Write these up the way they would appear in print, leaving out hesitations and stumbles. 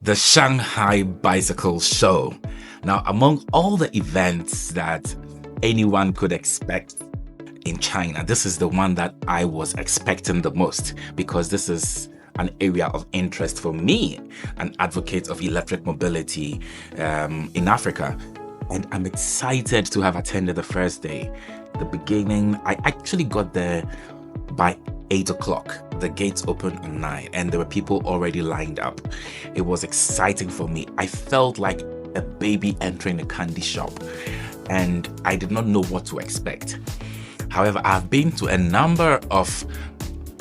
the Shanghai Bicycle Show. Now, among all the events that anyone could expect in China, this is the one that I was expecting the most, because this is an area of interest for me, an advocate of electric mobility in Africa. And I'm excited to have attended the first day. The beginning, I actually got there by 8 o'clock. The gates opened at 9 and there were people already lined up. It was exciting for me. I felt like a baby entering a candy shop and I did not know what to expect. However, I've been to a number of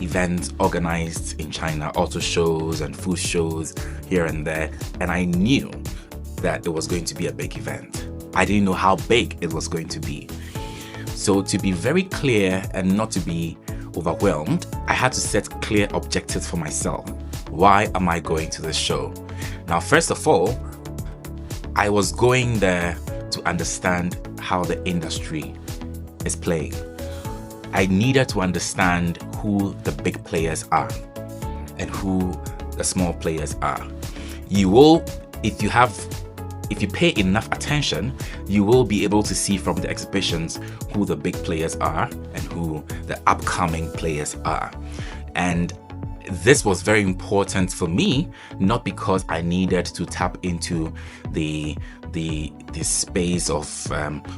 events organized in China, auto shows and food shows here and there, and I knew that it was going to be a big event. I didn't know how big it was going to be. So to be very clear and not to be overwhelmed, I had to set clear objectives for myself. Why am I going to this show? Now, first of all, I was going there to understand how the industry is playing. I needed to understand who the big players are and who the small players are. You will, if you pay enough attention, you will be able to see from the exhibitions who the big players are and who the upcoming players are. And this was very important for me, not because I needed to tap into the space of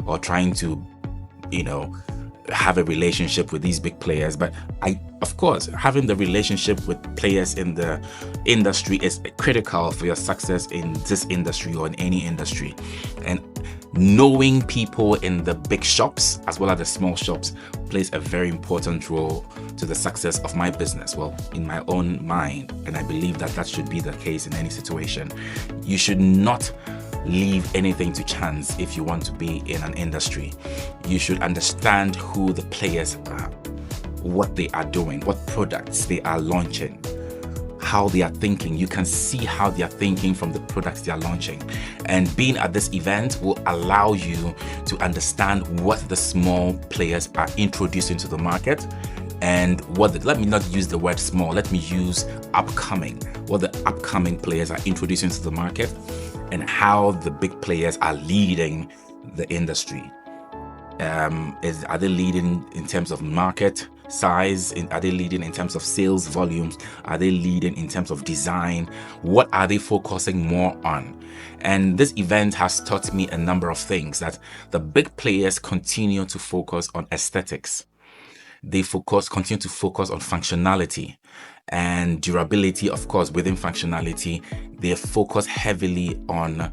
or trying to, have a relationship with these big players, but of course, having the relationship with players in the industry is critical for your success in this industry or in any industry. And knowing people in the big shops as well as the small shops plays a very important role to the success of my business. Well, in my own mind, and I believe that should be the case in any situation. You should not leave anything to chance if you want to be in an industry. You should understand who the players are, what they are doing, what products they are launching, how they are thinking. You can see how they are thinking from the products they are launching. And being at this event will allow you to understand what the small players are introducing to the market, and let me not use the word small, let me use upcoming, what the upcoming players are introducing to the market, and how the big players are leading the industry. Are they leading in terms of market size? Are they leading in terms of sales volumes? Are they leading in terms of design? What are they focusing more on? And this event has taught me a number of things, that the big players continue to focus on aesthetics. They continue to focus on functionality and durability. Of course, within functionality, they focus heavily on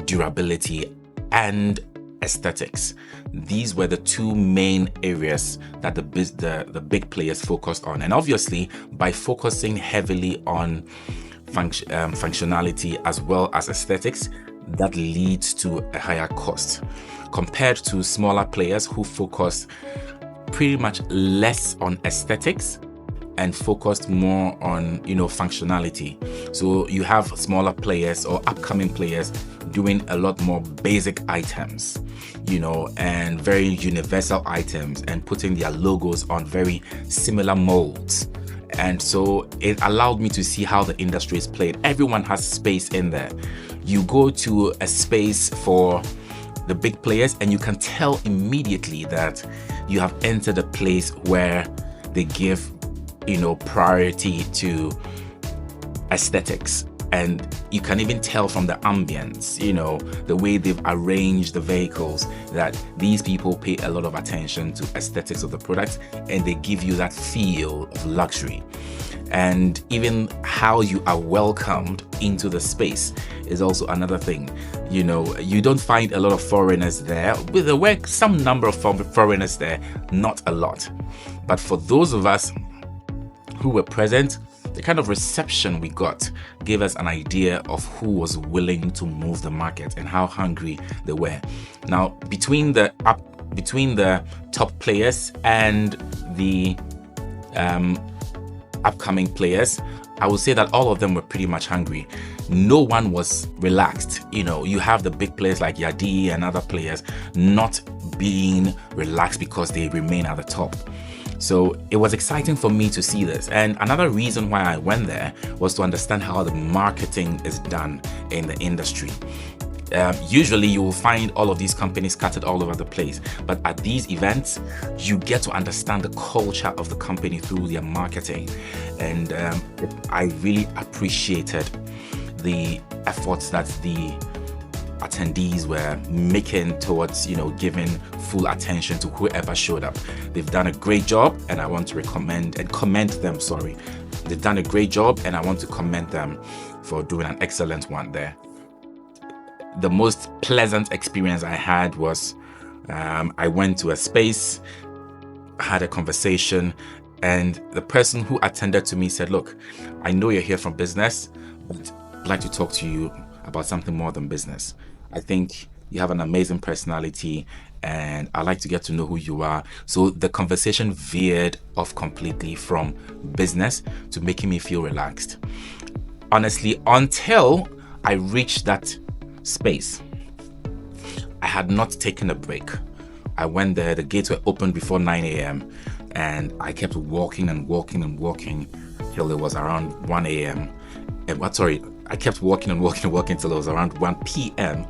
durability and aesthetics. These were the two main areas that the big players focused on. And obviously, by focusing heavily on functionality as well as aesthetics, that leads to a higher cost compared to smaller players who focus pretty much less on aesthetics and focused more on functionality. So you have smaller players or upcoming players doing a lot more basic items, and very universal items, and putting their logos on very similar molds. And so it allowed me to see how the industry is played. Everyone has space in there. You go to a space for the big players and you can tell immediately that you have entered a place where they give priority to aesthetics. And you can even tell from the ambience, the way they've arranged the vehicles, that these people pay a lot of attention to aesthetics of the product, and they give you that feel of luxury. And even how you are welcomed into the space is also another thing. You don't find a lot of foreigners there. There were some number of foreigners there, not a lot. But for those of us who were present, the kind of reception we got gave us an idea of who was willing to move the market and how hungry they were. Now, between the top players and the upcoming players, I would say that all of them were pretty much hungry. No one was relaxed. You have the big players like Yadi and other players not being relaxed because they remain at the top. So it was exciting for me to see this. And another reason why I went there was to understand how the marketing is done in the industry. Usually you will find all of these companies scattered all over the place, but at these events you get to understand the culture of the company through their marketing. And I really appreciated the efforts that the attendees were making towards, giving full attention to whoever showed up. They've done a great job, and I want to commend them. They've done a great job, and I want to commend them for doing an excellent one there. The most pleasant experience I had was I went to a space, had a conversation, and the person who attended to me said, "Look, I know you're here from business, but I'd like to talk to you about something more than business. I think you have an amazing personality, and I'd like to get to know who you are." So the conversation veered off completely from business to making me feel relaxed. Honestly, until I reached that space, I had not taken a break. I went there, the gates were open before 9 a.m. and I kept walking and walking and walking till it was around 1 a.m. I kept walking and walking and walking till it was around 1 p.m.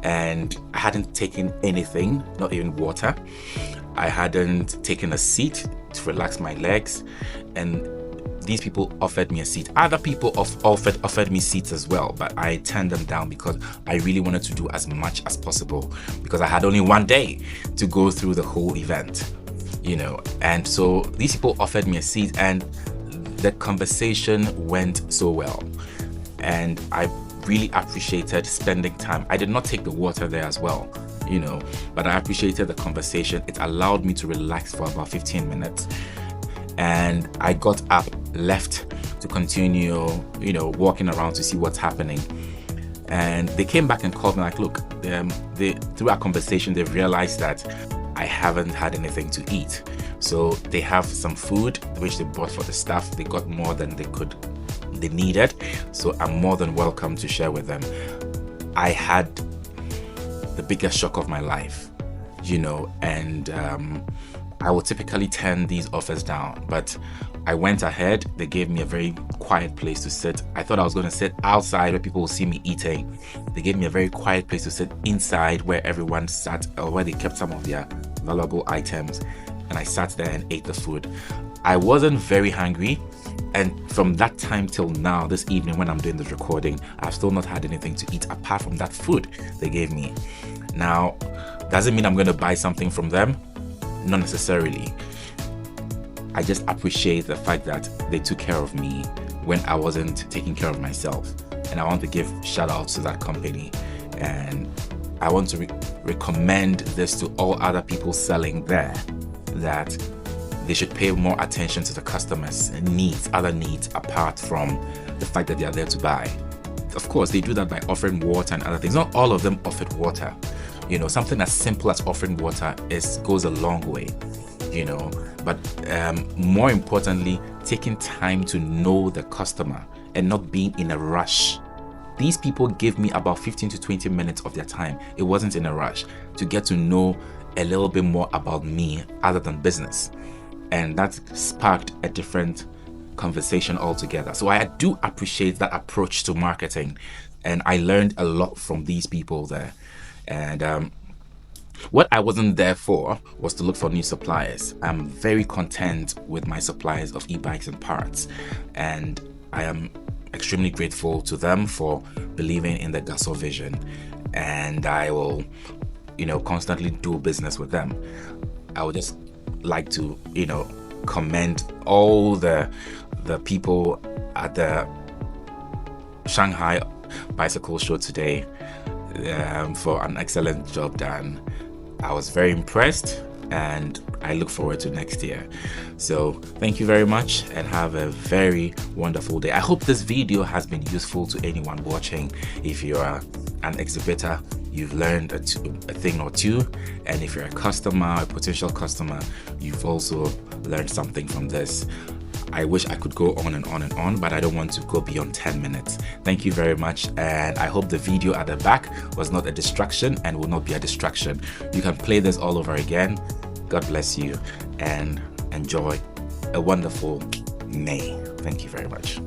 and I hadn't taken anything, not even water. I hadn't taken a seat to relax my legs, and these people offered me a seat. Other people offered me seats as well, but I turned them down because I really wanted to do as much as possible, because I had only one day to go through the whole event, And so these people offered me a seat, and the conversation went so well. And I really appreciated spending time. I did not take the water there as well, but I appreciated the conversation. It allowed me to relax for about 15 minutes. And I got up, left to continue, walking around to see what's happening. And they came back and called me like, "Look, through our conversation, they've realized that I haven't had anything to eat. So they have some food, which they bought for the staff. They got more than they needed. So I'm more than welcome to share with them." I had the biggest shock of my life, and I would typically turn these offers down, but I went ahead. They gave me a very quiet place to sit. I thought I was going to sit outside where people will see me eating. They gave me a very quiet place to sit inside where everyone sat, or where they kept some of their valuable items. And I sat there and ate the food. I wasn't very hungry. And from that time till now, this evening when I'm doing this recording, I've still not had anything to eat apart from that food they gave me. Now, does it mean I'm going to buy something from them? Not necessarily. I just appreciate the fact that they took care of me when I wasn't taking care of myself. And I want to give shout outs to that company. And I want to recommend this to all other people selling there, that they should pay more attention to the customers' needs, other needs apart from the fact that they are there to buy. Of course, they do that by offering water and other things. Not all of them offered water. Something as simple as offering water goes a long way, But more importantly, taking time to know the customer and not being in a rush. These people gave me about 15 to 20 minutes of their time. It wasn't in a rush to get to know a little bit more about me other than business. And that sparked a different conversation altogether. So I do appreciate that approach to marketing, and I learned a lot from these people there. And what I wasn't there for was to look for new suppliers. I'm very content with my suppliers of e-bikes and parts, and I am extremely grateful to them for believing in the Gasol vision, and I will constantly do business with them. I would just like to commend all the people at the Shanghai Bicycle Show today for an excellent job done. I was very impressed, and I look forward to next year. So thank you very much, and have a very wonderful day. I hope this video has been useful to anyone watching. If you are an exhibitor, you've learned a thing or two, and if you're a customer, a potential customer, you've also learned something from this. I wish I could go on and on and on, but I don't want to go beyond 10 minutes. Thank you very much, and I hope the video at the back was not a distraction and will not be a distraction. You can play this all over again. God bless you, and enjoy a wonderful May. Thank you very much.